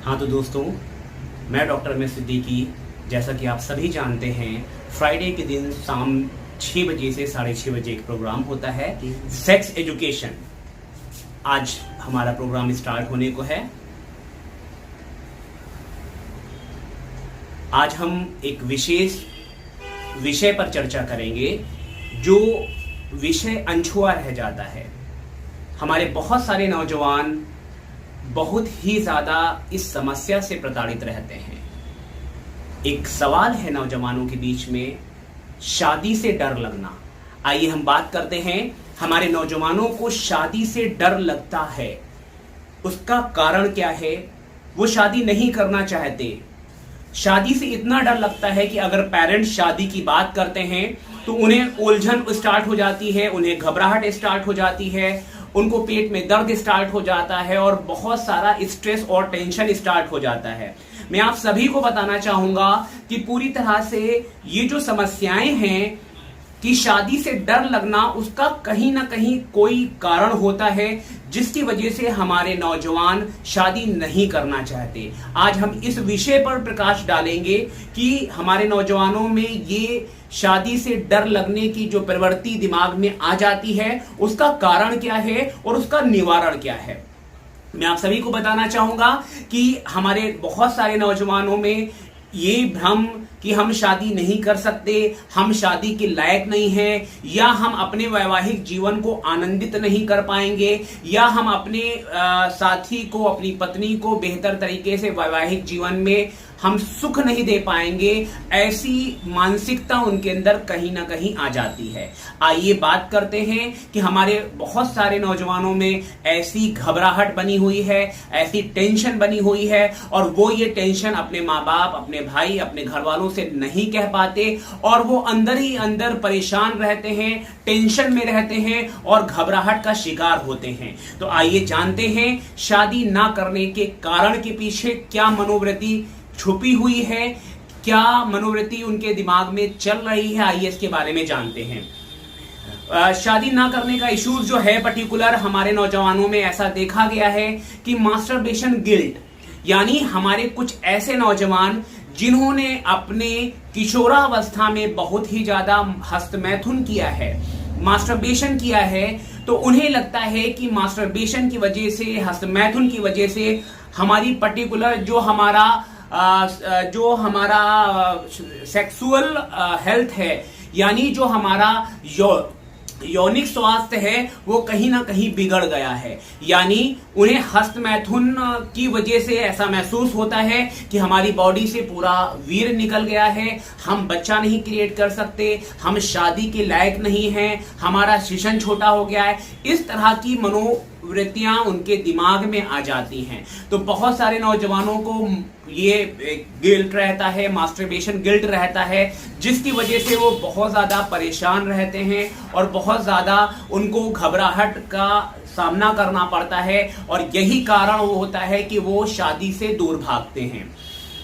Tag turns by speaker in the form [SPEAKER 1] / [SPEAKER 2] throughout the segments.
[SPEAKER 1] हाँ तो दोस्तों, मैं डॉक्टर अमित सिद्दीकी, जैसा कि आप सभी जानते हैं, फ्राइडे के दिन शाम 6 बजे से 6:30 बजे एक प्रोग्राम होता है, सेक्स एजुकेशन। आज हमारा प्रोग्राम स्टार्ट होने को है। आज हम एक विशेष विषय पर चर्चा करेंगे, जो विषय अनछुआ रह जाता है। हमारे बहुत सारे नौजवान बहुत ही ज्यादा इस समस्या से प्रताड़ित रहते हैं। एक सवाल है नौजवानों के बीच में, शादी से डर लगना। आइए हम बात करते हैं, हमारे नौजवानों को शादी से डर लगता है, उसका कारण क्या है? वो शादी नहीं करना चाहते। शादी से इतना डर लगता है कि अगर पेरेंट्स शादी की बात करते हैं तो उन्हें उलझन स्टार्ट हो जाती है, उन्हें घबराहट स्टार्ट हो जाती है, उनको पेट में दर्द स्टार्ट हो जाता है और बहुत सारा स्ट्रेस और टेंशन स्टार्ट हो जाता है। मैं आप सभी को बताना चाहूंगा कि पूरी तरह से ये जो समस्याएं हैं कि शादी से डर लगना, उसका कहीं ना कहीं कोई कारण होता है जिसकी वजह से हमारे नौजवान शादी नहीं करना चाहते। आज हम इस विषय पर प्रकाश डालेंगे कि हमारे नौजवानों में ये शादी से डर लगने की जो प्रवृत्ति दिमाग में आ जाती है, उसका कारण क्या है और उसका निवारण क्या है। मैं आप सभी को बताना चाहूंगा कि हमारे बहुत सारे नौजवानों में ये भ्रम कि हम शादी नहीं कर सकते, हम शादी के लायक नहीं हैं, या हम अपने वैवाहिक जीवन को आनंदित नहीं कर पाएंगे, या हम अपने साथी को, अपनी पत्नी को बेहतर तरीके से वैवाहिक जीवन में हम सुख नहीं दे पाएंगे, ऐसी मानसिकता उनके अंदर कहीं ना कहीं आ जाती है। आइए बात करते हैं कि हमारे बहुत सारे नौजवानों में ऐसी घबराहट बनी हुई है, ऐसी टेंशन बनी हुई है, और वो ये टेंशन अपने माँ बाप, अपने भाई, अपने घर वालों से नहीं कह पाते, और वो अंदर ही अंदर परेशान रहते हैं, टेंशन में रहते हैं और घबराहट का शिकार होते हैं। तो आइए जानते हैं, शादी ना करने के कारण के पीछे क्या मनोवृत्ति छुपी हुई है, क्या मनोवृत्ति उनके दिमाग में चल रही है। आइए इसके बारे में जानते हैं। शादी ना करने का इशू जो है पर्टिकुलर हमारे नौजवानों में ऐसा देखा गया है कि मास्टरबेशन गिल्ट, यानी हमारे कुछ ऐसे नौजवान जिन्होंने अपने किशोरावस्था में बहुत ही ज्यादा हस्तमैथुन किया है, मास्टरबेशन किया है, तो उन्हें लगता है कि मास्टरबेशन की वजह से, हस्तमैथुन की वजह से हमारी पर्टिकुलर जो हमारा सेक्सुअल हेल्थ है, यानी जो हमारा यौनिक स्वास्थ्य है, वो कहीं ना कहीं बिगड़ गया है। यानी उन्हें हस्तमैथुन की वजह से ऐसा महसूस होता है कि हमारी बॉडी से पूरा वीर्य निकल गया है, हम बच्चा नहीं क्रिएट कर सकते, हम शादी के लायक नहीं हैं, हमारा शिशन छोटा हो गया है। इस तरह की मनोवृत्तियां उनके दिमाग में आ जाती हैं। तो बहुत सारे नौजवानों को ये गिल्ट रहता है, मास्टरबेशन गिल्ट रहता है, जिसकी वजह से वो बहुत ज्यादा परेशान रहते हैं और बहुत ज्यादा उनको घबराहट का सामना करना पड़ता है, और यही कारण वो होता है कि वो शादी से दूर भागते हैं।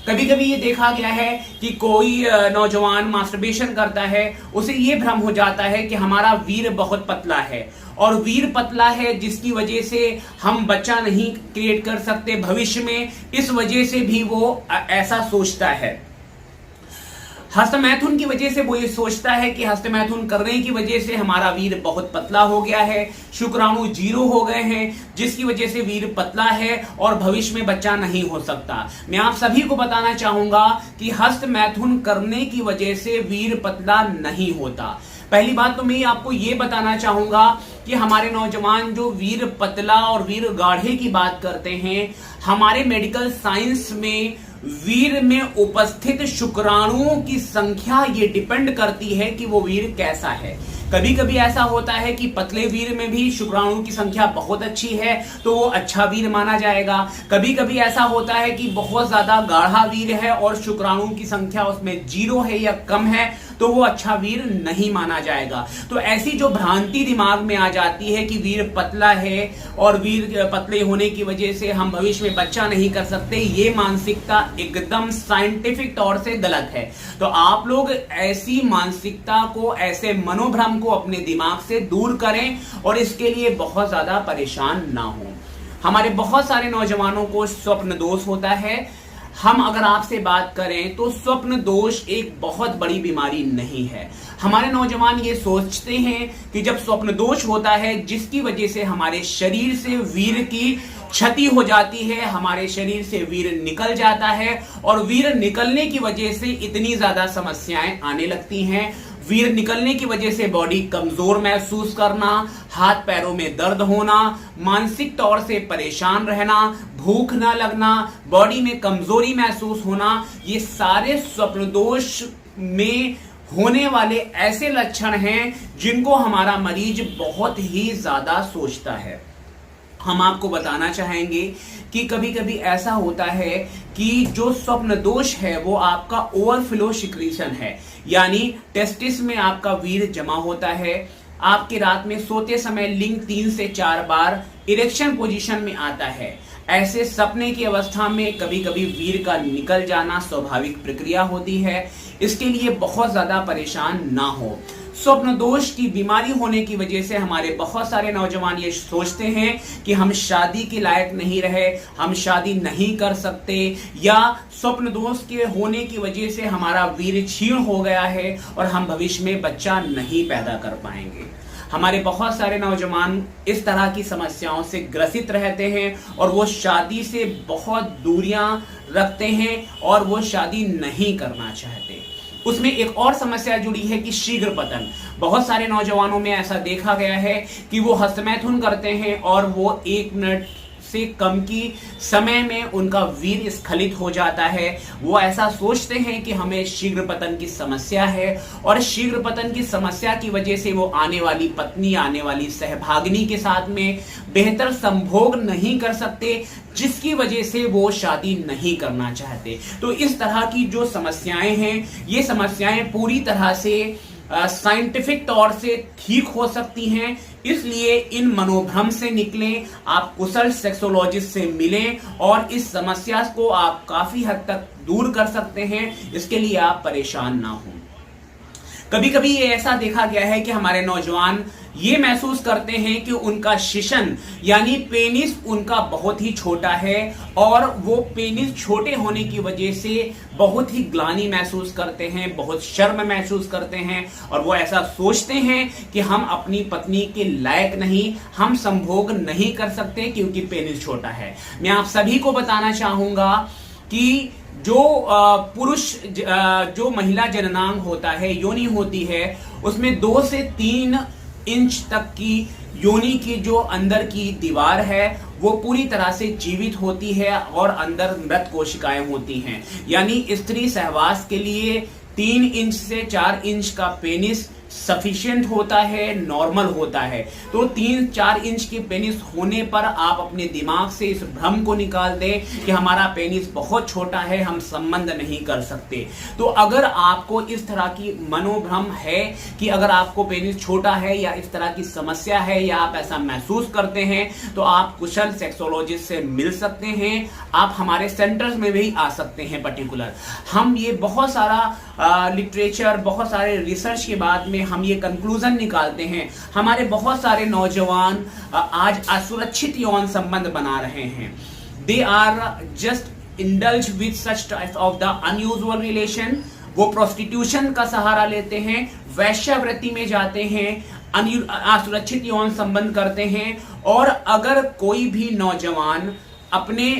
[SPEAKER 1] कभी कभी ये देखा गया है कि कोई नौजवान मास्टरबेशन करता है, उसे ये भ्रम हो जाता है कि हमारा वीर्य बहुत पतला है, और वीर्य पतला है जिसकी वजह से हम बच्चा नहीं क्रिएट कर सकते भविष्य में, इस वजह से भी वो ऐसा सोचता है। हस्तमैथुन की वजह से वो ये सोचता है कि हस्तमैथुन करने की वजह से हमारा वीर्य बहुत पतला हो गया है, शुक्राणु 0 हो गए हैं, जिसकी वजह से वीर्य पतला है और भविष्य में बच्चा नहीं हो सकता। मैं आप सभी को बताना चाहूंगा कि हस्तमैथुन करने की वजह से वीर्य पतला नहीं होता। पहली बात तो मैं आपको ये बताना चाहूंगा कि हमारे नौजवान जो वीर्य पतला और वीर्य गाढ़े की बात करते हैं, हमारे मेडिकल साइंस में वीर्य में उपस्थित शुक्राणुओं की संख्या ये डिपेंड करती है कि वो वीर्य कैसा है। कभी कभी ऐसा होता है कि पतले वीर्य में भी शुक्राणुओं की संख्या बहुत अच्छी है तो वो अच्छा वीर्य माना जाएगा। कभी कभी ऐसा होता है कि बहुत ज्यादा गाढ़ा वीर्य है और शुक्राणुओं की संख्या उसमें 0 है या कम है, तो वो अच्छा वीर्य नहीं माना जाएगा। तो ऐसी जो भ्रांति दिमाग में आ जाती है कि वीर्य पतला है और वीर्य पतले होने की वजह से हम भविष्य में बच्चा नहीं कर सकते, ये मानसिकता एकदम साइंटिफिक तौर से गलत है। तो आप लोग ऐसी मानसिकता को, ऐसे मनोभ्रम को अपने दिमाग से दूर करें और इसके लिए बहुत ज्यादा परेशान ना हो। हमारे बहुत सारे नौजवानों को स्वप्न दोष होता है। हम अगर आपसे बात करें तो स्वप्न दोष एक बहुत बड़ी बीमारी नहीं है। हमारे नौजवान ये सोचते हैं कि जब स्वप्न दोष होता है जिसकी वजह से हमारे शरीर से वीर्य की क्षति हो जाती है, हमारे शरीर से वीर्य निकल जाता है और वीर्य निकलने की वजह से इतनी ज्यादा समस्याएं आने लगती हैं। वीर्य निकलने की वजह से बॉडी कमजोर महसूस करना, हाथ पैरों में दर्द होना, मानसिक तौर से परेशान रहना, भूख न लगना, बॉडी में कमजोरी महसूस होना, ये सारे स्वप्न दोष में होने वाले ऐसे लक्षण हैं जिनको हमारा मरीज बहुत ही ज्यादा सोचता है। हम आपको बताना चाहेंगे कि कभी कभी ऐसा होता है कि जो स्वप्न दोष है वो आपका ओवरफ्लो सिक्रीशन है, यानी टेस्टिस में आपका वीर्य जमा होता है। आपके रात में सोते समय लिंग 3 से 4 बार इरेक्शन पोजीशन में आता है। ऐसे सपने की अवस्था में कभी कभी वीर्य का निकल जाना स्वाभाविक प्रक्रिया होती है। इसके लिए बहुत ज्यादा परेशान ना हो। स्वप्न दोष की बीमारी होने की वजह से हमारे बहुत सारे नौजवान ये सोचते हैं कि हम शादी के लायक नहीं रहे, हम शादी नहीं कर सकते, या स्वप्न दोष के होने की वजह से हमारा वीर्य क्षीण हो गया है और हम भविष्य में बच्चा नहीं पैदा कर पाएंगे। हमारे बहुत सारे नौजवान इस तरह की समस्याओं से ग्रसित रहते हैं और वो शादी से बहुत दूरियां रखते हैं और वो शादी नहीं करना चाहते। उसमें एक और समस्या जुड़ी है कि शीघ्र पतन। बहुत सारे नौजवानों में ऐसा देखा गया है कि वो हस्तमैथुन करते हैं और वो 1 मिनट से कम की समय में उनका वीर्य स्खलित हो जाता है। वो ऐसा सोचते हैं कि हमें शीघ्र पतन की समस्या है और शीघ्र पतन की समस्या की वजह से वो आने वाली पत्नी, आने वाली सहभागिनी के साथ में बेहतर संभोग नहीं कर सकते, जिसकी वजह से वो शादी नहीं करना चाहते। तो इस तरह की जो समस्याएं हैं, ये समस्याएं पूरी तरह से साइंटिफिक तौर से ठीक हो सकती हैं। इसलिए इन मनोभ्रम से निकलें, आप कुशल सेक्सोलॉजिस्ट से मिलें और इस समस्या को आप काफी हद तक दूर कर सकते हैं। इसके लिए आप परेशान ना हों। कभी कभी ये ऐसा देखा गया है कि हमारे नौजवान ये महसूस करते हैं कि उनका शिशन यानी पेनिस उनका बहुत ही छोटा है और वो पेनिस छोटे होने की वजह से बहुत ही ग्लानि महसूस करते हैं, बहुत शर्म महसूस करते हैं और वो ऐसा सोचते हैं कि हम अपनी पत्नी के लायक नहीं, हम संभोग नहीं कर सकते क्योंकि पेनिस छोटा है। मैं आप सभी को बताना चाहूंगा कि जो पुरुष जो महिला जननांग होता है, योनि होती है, उसमें 2 से 3 इंच तक की योनि की जो अंदर की दीवार है वो पूरी तरह से जीवित होती है और अंदर मृत कोशिकाएं होती हैं। यानी स्त्री सहवास के लिए 3 इंच से 4 इंच का पेनिस सफिशिएंट होता है, नॉर्मल होता है। तो 3-4 इंच के पेनिस होने पर आप अपने दिमाग से इस भ्रम को निकाल दें कि हमारा पेनिस बहुत छोटा है, हम संबंध नहीं कर सकते। तो अगर आपको इस तरह की मनोभ्रम है कि अगर आपको पेनिस छोटा है या इस तरह की समस्या है या आप ऐसा महसूस करते हैं, तो आप कुशल सेक्सोलॉजिस्ट से मिल सकते हैं। आप हमारे सेंटर्स में भी आ सकते हैं। पर्टिकुलर हम ये बहुत सारा लिटरेचर, बहुत सारे रिसर्च के बाद में हम ये कंक्लूजन निकालते हैं। हमारे बहुत सारे नौजवान आज असुरक्षित यौन संबंध बना रहे हैं। They are just indulge with such type of the unusual relation. वो प्रोस्टिट्यूशन का सहारा लेते हैं, वैश्यावृत्ति में जाते हैं, असुरक्षित यौन संबंध करते हैं। और अगर कोई भी नौजवान अपने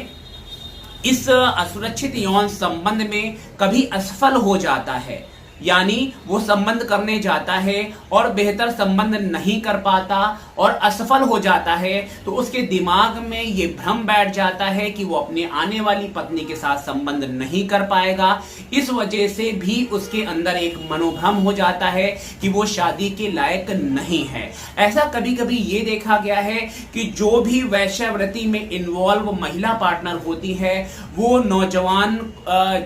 [SPEAKER 1] इस असुरक्षित यौन संबंध में कभी असफल हो जाता है, यानी वो संबंध करने जाता है और बेहतर संबंध नहीं कर पाता और असफल हो जाता है, तो उसके दिमाग में ये भ्रम बैठ जाता है कि वो अपने आने वाली पत्नी के साथ संबंध नहीं कर पाएगा। इस वजह से भी उसके अंदर एक मनोभ्रम हो जाता है कि वो शादी के लायक नहीं है। ऐसा कभी कभी ये देखा गया है कि जो भी वैश्यावृत्ति में इन्वॉल्व महिला पार्टनर होती है, वो नौजवान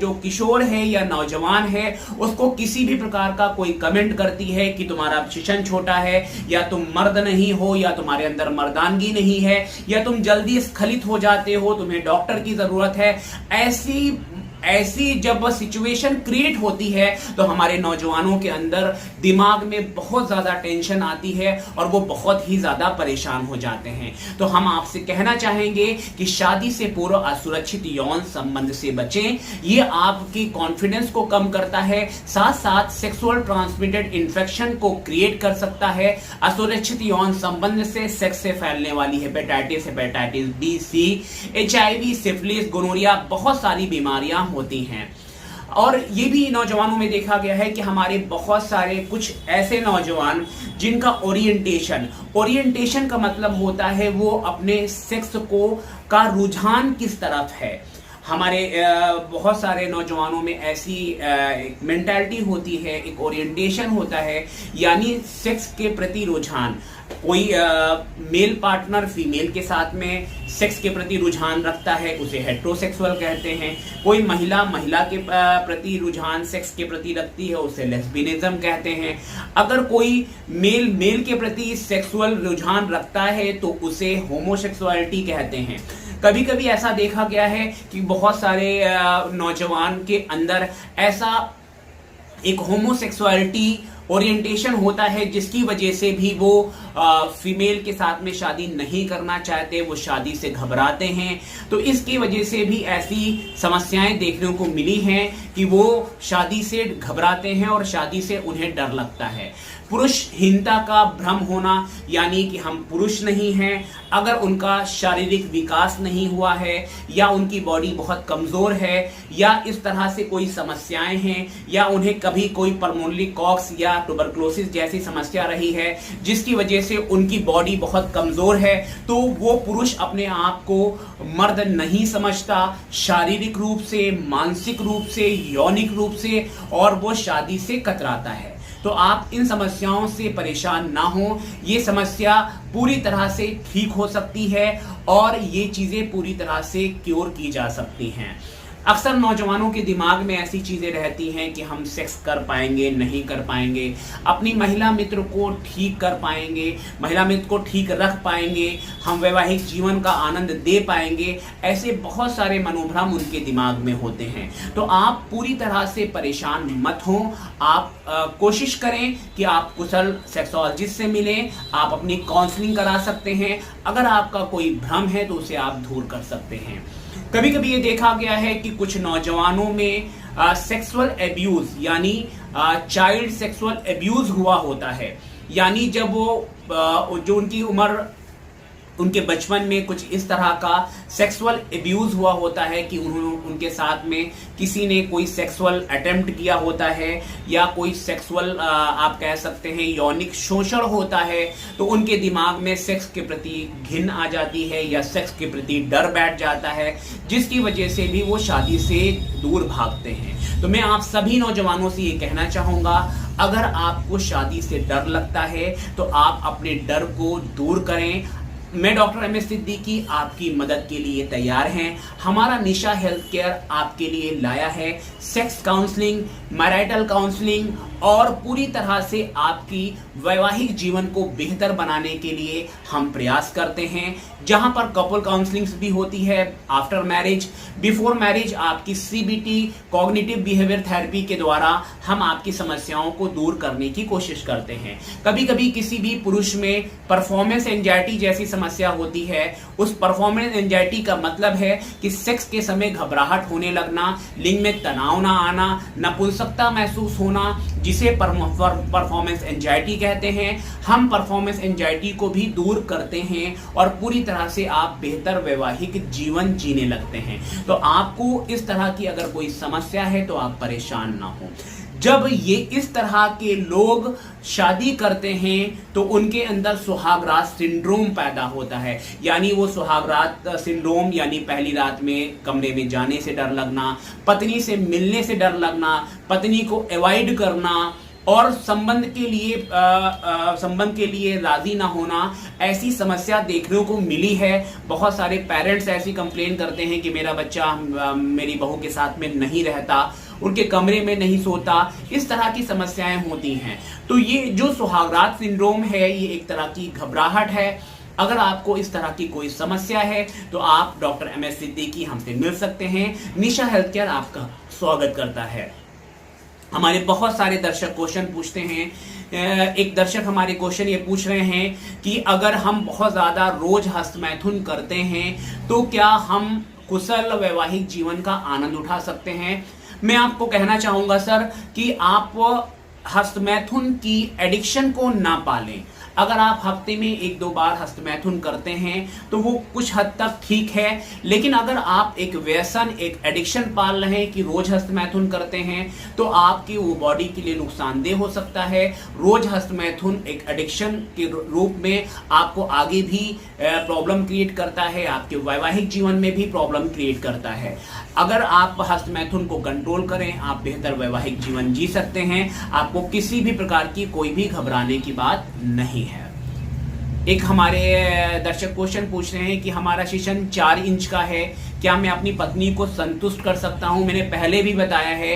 [SPEAKER 1] जो किशोर है या नौजवान है, उसको किसी भी प्रकार का कोई कमेंट करती है कि तुम्हारा शिशन छोटा है, या तुम मर्द नहीं हो, या तुम्हारे अंदर मर्दानगी नहीं है, या तुम जल्दी स्खलित हो जाते हो, तुम्हें डॉक्टर की जरूरत है। ऐसी जब सिचुएशन क्रिएट होती है तो हमारे नौजवानों के अंदर दिमाग में बहुत ज्यादा टेंशन आती है और वो बहुत ही ज्यादा परेशान हो जाते हैं। तो हम आपसे कहना चाहेंगे कि शादी से पूर्व असुरक्षित यौन संबंध से बचें। ये आपकी कॉन्फिडेंस को कम करता है, साथ साथ सेक्सुअल ट्रांसमिटेड इंफेक्शन को क्रिएट कर सकता है। असुरक्षित यौन संबंध से सेक्स से फैलने वाली हेपेटाइटिस बी, सी, HIV, सिफिलिस, गोनोरिया, बहुत सारी बीमारियां होती हैं। और ये भी नौजवानों में देखा गया है कि हमारे बहुत सारे कुछ ऐसे नौजवान जिनका ओरिएंटेशन का मतलब होता है वो अपने सेक्स का रुझान किस तरफ है। हमारे बहुत सारे नौजवानों में ऐसी मेंटालिटी होती है, एक ओरिएंटेशन होता है, यानी सेक्स के प्रति रुझान। कोई मेल पार्टनर फीमेल के साथ में सेक्स के प्रति रुझान रखता है, उसे हेटेरोसेक्सुअल कहते हैं। कोई महिला के प्रति रुझान सेक्स के प्रति रखती है, उसे लेस्बियनिज्म कहते हैं। अगर कोई मेल के प्रति सेक्सुअल रुझान रखता है तो उसे होमोसेक्सुअलिटी कहते हैं। कभी कभी ऐसा देखा गया है कि बहुत सारे नौजवान के अंदर ऐसा एक होमोसेक्सुअलिटी ओरिएंटेशन होता है जिसकी वजह से भी वो फीमेल के साथ में शादी नहीं करना चाहते, वो शादी से घबराते हैं। तो इसकी वजह से भी ऐसी समस्याएं देखने को मिली हैं कि वो शादी से घबराते हैं और शादी से उन्हें डर लगता है। पुरुषहीनता का भ्रम होना, यानी कि हम पुरुष नहीं हैं, अगर उनका शारीरिक विकास नहीं हुआ है या उनकी बॉडी बहुत कमजोर है या इस तरह से कोई समस्याएं हैं या उन्हें कभी कोई पल्मोनरी कॉक्स या ट्यूबरकुलोसिस जैसी समस्या रही है जिसकी वजह से उनकी बॉडी बहुत कमजोर है, तो वो पुरुष अपने आप को मर्द नहीं समझता, शारीरिक रूप से, मानसिक रूप से, यौनिक रूप से, और वो शादी से कतराता है। तो आप इन समस्याओं से परेशान ना हो, ये समस्या पूरी तरह से ठीक हो सकती है और ये चीजें पूरी तरह से क्योर की जा सकती हैं। अक्सर नौजवानों के दिमाग में ऐसी चीजें रहती हैं कि हम सेक्स कर पाएंगे, नहीं कर पाएंगे, अपनी महिला मित्र को ठीक कर पाएंगे, महिला मित्र को ठीक रख पाएंगे, हम वैवाहिक जीवन का आनंद दे पाएंगे। ऐसे बहुत सारे मनोभ्रम उनके दिमाग में होते हैं। तो आप पूरी तरह से परेशान मत हो। आप कोशिश करें कि आप कुशल सेक्सोलॉजिस्ट से मिलें, आप अपनी काउंसलिंग करा सकते हैं। अगर आपका कोई भ्रम है तो उसे आप दूर कर सकते हैं। कभी कभी ये देखा गया है कि कुछ नौजवानों में सेक्सुअल एब्यूज यानी चाइल्ड सेक्सुअल एब्यूज हुआ होता है, यानी जब वो जो उनकी उम्र, उनके बचपन में कुछ इस तरह का सेक्सुअल एब्यूज हुआ होता है कि उनके साथ में किसी ने कोई सेक्सुअल अटेम्प्ट किया होता है या कोई सेक्सुअल आप कह सकते हैं यौनिक शोषण होता है, तो उनके दिमाग में सेक्स के प्रति घिन आ जाती है या सेक्स के प्रति डर बैठ जाता है, जिसकी वजह से भी वो शादी से दूर भागते हैं। तो मैं आप सभी नौजवानों से ये कहना चाहूंगा, अगर आपको शादी से डर लगता है तो आप अपने डर को दूर करें। मैं डॉक्टर एम एस सिद्दीकी आपकी मदद के लिए तैयार हैं। हमारा निशा हेल्थ केयर आपके लिए लाया है सेक्स काउंसलिंग, मैरिटल काउंसलिंग और पूरी तरह से आपकी वैवाहिक जीवन को बेहतर बनाने के लिए हम प्रयास करते हैं, जहां पर कपल काउंसलिंग भी होती है आफ्टर मैरिज, बिफोर मैरिज आपकी CBT कॉग्निटिव बिहेवियर थेरेपी के द्वारा हम आपकी समस्याओं को दूर करने की कोशिश करते हैं। कभी कभी किसी भी पुरुष में परफॉर्मेंस एंजाइटी जैसी समस्या होती है। उस परफॉर्मेंस एंजाइटी का मतलब है कि सेक्स के समय घबराहट होने लगना, लिंग में तनाव ना आना, नपुंसकता महसूस होना, जिसे परफॉर्मेंस एंजाइटी कहते हैं। हम परफॉर्मेंस एंजाइटी को भी दूर करते हैं और पूरी तरह से आप बेहतर वैवाहिक जीवन जीने लगते हैं। तो आपको इस तरह की अगर कोई समस्या है तो आप परेशान ना हो। जब ये इस तरह के लोग शादी करते हैं तो उनके अंदर सुहागरात सिंड्रोम पैदा होता है, यानी वो सुहागरात सिंड्रोम यानी पहली रात में कमरे में जाने से डर लगना, पत्नी से मिलने से डर लगना, पत्नी को अवॉइड करना और संबंध के लिए राजी ना होना, ऐसी समस्या देखने को मिली है। बहुत सारे पेरेंट्स ऐसी कंप्लेन करते हैं कि मेरा बच्चा मेरी बहू के साथ में नहीं रहता, उनके कमरे में नहीं सोता, इस तरह की समस्याएं होती हैं। तो ये जो सुहागरात सिंड्रोम है ये एक तरह की घबराहट है। अगर आपको इस तरह की कोई समस्या है तो आप डॉक्टर MS सिद्दीकी हमसे मिल सकते हैं। निशा हेल्थ केयर आपका स्वागत करता है। हमारे बहुत सारे दर्शक क्वेश्चन पूछते हैं। एक दर्शक हमारे क्वेश्चन ये पूछ रहे हैं कि अगर हम बहुत ज्यादा रोज हस्तमैथुन करते हैं तो क्या हम कुशल वैवाहिक जीवन का आनंद उठा सकते हैं? मैं आपको कहना चाहूंगा सर कि आप हस्तमैथुन की एडिक्शन को ना पालें। अगर आप हफ्ते में 1-2 बार हस्तमैथुन करते हैं तो वो कुछ हद तक ठीक है, लेकिन अगर आप एक व्यसन, एक एडिक्शन पाल रहे हैं कि रोज हस्तमैथुन करते हैं तो आपकी वो बॉडी के लिए नुकसानदेह हो सकता है। रोज हस्तमैथुन एक एडिक्शन के रूप में आपको आगे भी प्रॉब्लम क्रिएट करता है, आपके वैवाहिक जीवन में भी प्रॉब्लम क्रिएट करता है। अगर आप हस्तमैथुन को कंट्रोल करें, आप बेहतर वैवाहिक जीवन जी सकते हैं। आपको किसी भी प्रकार की कोई भी घबराने की बात नहीं है। एक हमारे दर्शक क्वेश्चन पूछ रहे हैं कि हमारा शिशन 4 इंच का है, क्या मैं अपनी पत्नी को संतुष्ट कर सकता हूं? मैंने पहले भी बताया है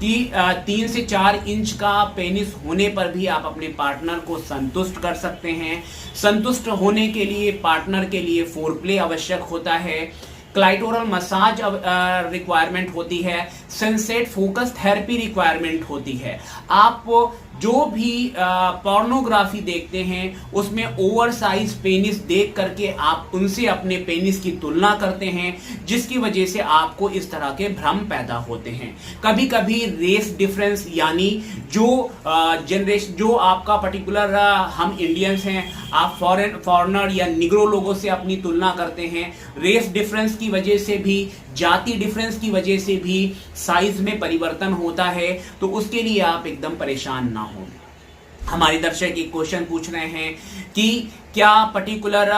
[SPEAKER 1] कि 3 से 4 इंच का पेनिस होने पर भी आप अपने पार्टनर को संतुष्ट कर सकते हैं। संतुष्ट होने के लिए पार्टनर के लिए फोरप्ले आवश्यक होता है, क्लाइटोरल मसाज रिक्वायरमेंट होती है, सनसेट फोकस थेरेपी रिक्वायरमेंट होती है। आप जो भी पोर्नोग्राफी देखते हैं उसमें ओवर साइज पेनिस देख करके आप उनसे अपने पेनिस की तुलना करते हैं, जिसकी वजह से आपको इस तरह के भ्रम पैदा होते हैं। कभी कभी रेस डिफरेंस, यानी जो जनरेशन, जो आपका पर्टिकुलर हम इंडियंस हैं, आप फॉरेनर या निग्रो लोगों से अपनी तुलना करते हैं। रेस डिफरेंस की वजह से भी, जाति डिफरेंस की वजह से भी साइज में परिवर्तन होता है, तो उसके लिए आप एकदम परेशान ना हो। हमारे दर्शक एक क्वेश्चन पूछ रहे हैं कि क्या पर्टिकुलर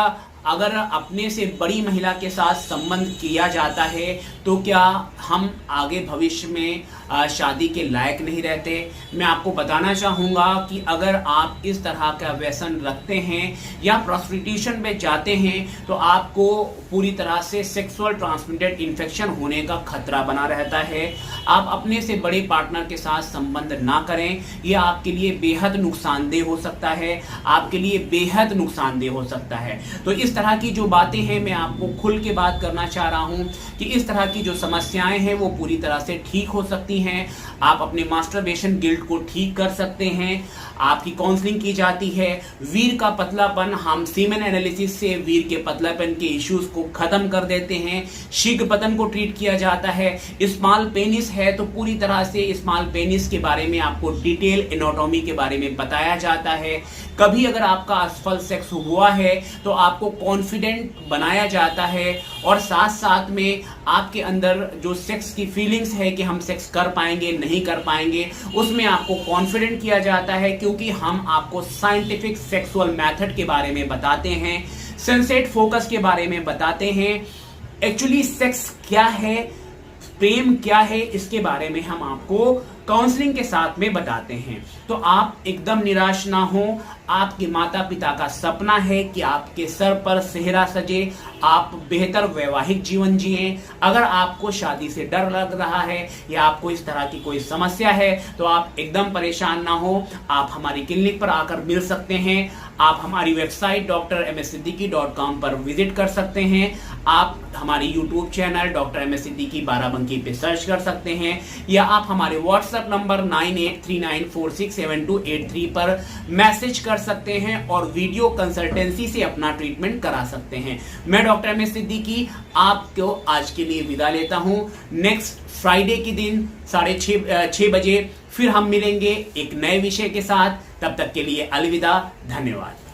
[SPEAKER 1] अगर अपने से बड़ी महिला के साथ संबंध किया जाता है तो क्या हम आगे भविष्य में शादी के लायक नहीं रहते? मैं आपको बताना चाहूँगा कि अगर आप इस तरह का व्यसन रखते हैं या प्रोस्टिट्यूशन में जाते हैं तो आपको पूरी तरह से सेक्सुअल ट्रांसमिटेड इन्फेक्शन होने का खतरा बना रहता है। आप अपने से बड़े पार्टनर के साथ संबंध ना करें, यह आपके लिए बेहद नुकसानदेह हो सकता है, आपके लिए बेहद नुकसानदेह हो सकता है। तो इस तरह की जो बातें हैं मैं आपको खुल के बात करना चाह रहा हूं कि इस तरह की जो समस्याएं हैं वो पूरी तरह से ठीक हो सकती हैं। आप अपने मास्टरबेशन गिल्ट को ठीक कर सकते हैं। आपकी काउंसलिंग की जाती है। वीर का पतलापन, हम सीमेन एनालिसिस से वीर के पतलापन के इश्यूज को खत्म कर देते हैं। शीघ्र पतन को ट्रीट किया जाता है। स्मॉल पेनिस है तो पूरी तरह से स्मॉल पेनिस के बारे में आपको डिटेल एनाटॉमी के बारे में बताया जाता है। कभी अगर आपका असफल सेक्स हुआ है तो आपको कॉन्फिडेंट बनाया जाता है और साथ साथ में आपके अंदर जो सेक्स की फीलिंग्स है कि हम सेक्स कर पाएंगे नहीं कर पाएंगे, उसमें आपको कॉन्फिडेंट किया जाता है, क्योंकि हम आपको साइंटिफिक सेक्सुअल मेथड के बारे में बताते हैं, सनसेट फोकस के बारे में बताते हैं, एक्चुअली सेक्स क्या है, प्रेम क्या है, इसके बारे में हम आपको काउंसलिंग के साथ में बताते हैं। तो आप एकदम निराश ना हो। आपके माता पिता का सपना है कि आपके सर पर सेहरा सजे, आप बेहतर वैवाहिक जीवन जिएं। अगर आपको शादी से डर लग रहा है या आपको इस तरह की कोई समस्या है तो आप एकदम परेशान ना हो। आप हमारी क्लिनिक पर आकर मिल सकते हैं। आप हमारी वेबसाइट drmssiddiqui.com पर विजिट कर सकते हैं। आप हमारी YouTube channel doctor MS Siddiqui Barabanki पे सर्च कर सकते हैं, या आप हमारे व्हाट्सएप नंबर 9839467283 पर मैसेज कर सकते हैं और वीडियो कंसल्टेंसी से अपना ट्रीटमेंट करा सकते हैं। मैं डॉक्टर MS सिद्दीकी आपको आज के लिए विदा लेता हूं। नेक्स्ट फ्राइडे के दिन 6:30 बजे फिर हम मिलेंगे एक नए विषय के साथ। तब तक के लिए अलविदा, धन्यवाद।